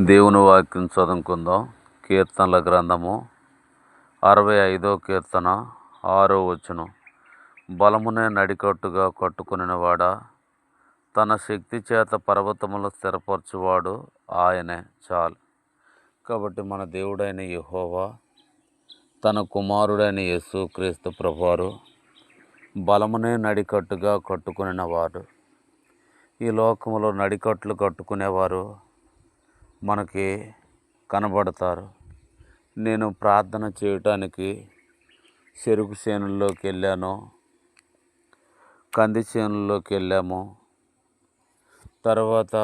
దేవుని వాక్యం చదువుకుందాం. కీర్తనల గ్రంథము 65 కీర్తన 6 వచనం. బలమునే నడికట్టుగా కట్టుకొనినవాడా, తన శక్తి చేత పర్వతములు స్థిరపరచువాడు ఆయనే చాలు. కాబట్టి మన దేవుడైన యెహోవా తన కుమారుడైన యేసుక్రీస్తు ప్రభువారు బలమునే నడికట్టుగా కట్టుకొనినవాడు. ఈ లోకములో నడికట్లు కట్టుకునేవారు మనకి కనబడతారు. నేను ప్రార్థన చేయటానికి చెరుకు చేనుల్లోకి వెళ్ళాను, కంది చేనుల్లోకి వెళ్ళాము, తర్వాత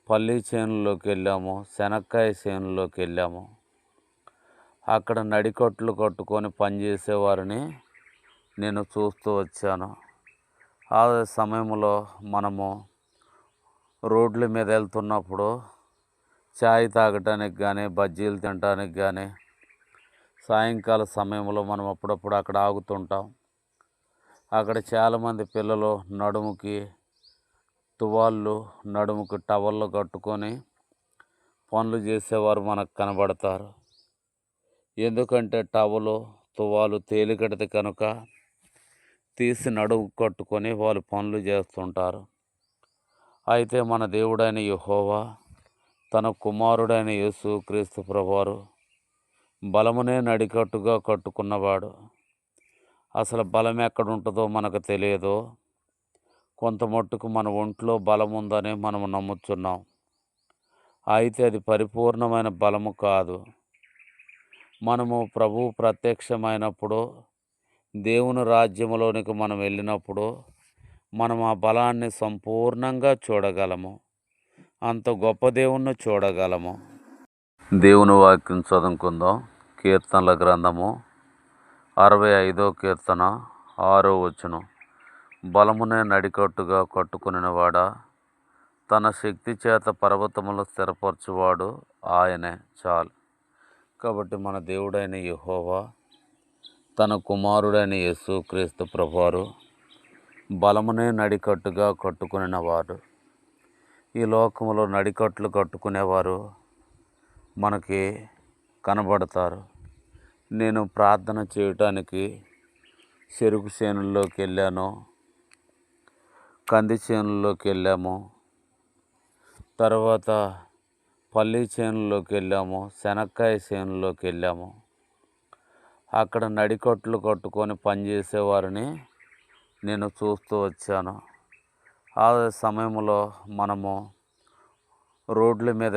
పల్లి చేనుల్లోకి వెళ్ళాము, శనక్కాయ చేనుల్లోకి వెళ్ళాము. అక్కడ నడికట్లు కట్టుకొని పనిచేసేవారిని నేను చూస్తూ వచ్చాను. ఆ సమయంలో మనము రోడ్ల మీద వెళ్తున్నప్పుడు చాయ్ తాగటానికి కానీ, బజ్జీలు తినడానికి కానీ, సాయంకాల సమయంలో మనం అప్పుడప్పుడు అక్కడ ఆగుతుంటాం. అక్కడ చాలామంది పిల్లలు నడుముకి తువాళ్ళు, నడుముకి టవళ్ళు కట్టుకొని పనులు చేసేవారు మనకు కనబడతారు. ఎందుకంటే టవలు, తువాలు తేలికటిది కనుక తీసి నడుము కట్టుకొని వాళ్ళు పనులు చేస్తుంటారు. అయితే మన దేవుడైన యెహోవా తన కుమారుడైన యేసుక్రీస్తు ప్రభువారు బలమునే నడికట్టుగా కట్టుకున్నవాడు. అసలు బలం ఎక్కడుంటుందో మనకు తెలియదు. కొంత మట్టుకు మన ఒంట్లో బలం ఉందని మనము నమ్ముతున్నాం. అయితే అది పరిపూర్ణమైన బలము కాదు. మనము ప్రభువు ప్రత్యక్షమైనప్పుడు, దేవుని రాజ్యములోనికి మనం వెళ్ళినప్పుడు మనం ఆ బలాన్ని సంపూర్ణంగా చూడగలము. అంత గొప్ప దేవుణ్ణి చూడగలము. దేవుని వాక్యం చదువుకుందాం. కీర్తనల గ్రంథము 65 కీర్తన 6 వచనం. బలమునే నడికట్టుగా కట్టుకొనినవాడా, తన శక్తి చేత పర్వతములు స్థిరపరచువాడు ఆయనే చాలు. కాబట్టి మన దేవుడైన యెహోవా తన కుమారుడైన యేసుక్రీస్తు ప్రభువారు బలమునే నడికట్టుగా కట్టుకొనినవాడు. ఈ లోకములో నడికట్లు కట్టుకునేవారు మనకి కనబడతారు. నేను ప్రార్థన చేయటానికి చెరుకు చేనుల్లోకి వెళ్ళాను, కంది చేనుల్లోకి వెళ్ళాము, తర్వాత పల్లి చేనుల్లోకి వెళ్ళాము, శనక్కాయ చేనుల్లోకి వెళ్ళాము. అక్కడ నడికట్లు కట్టుకొని పనిచేసేవారిని నేను చూస్తూ వచ్చాను. ఆ సమయంలో మనము రోడ్ల మీద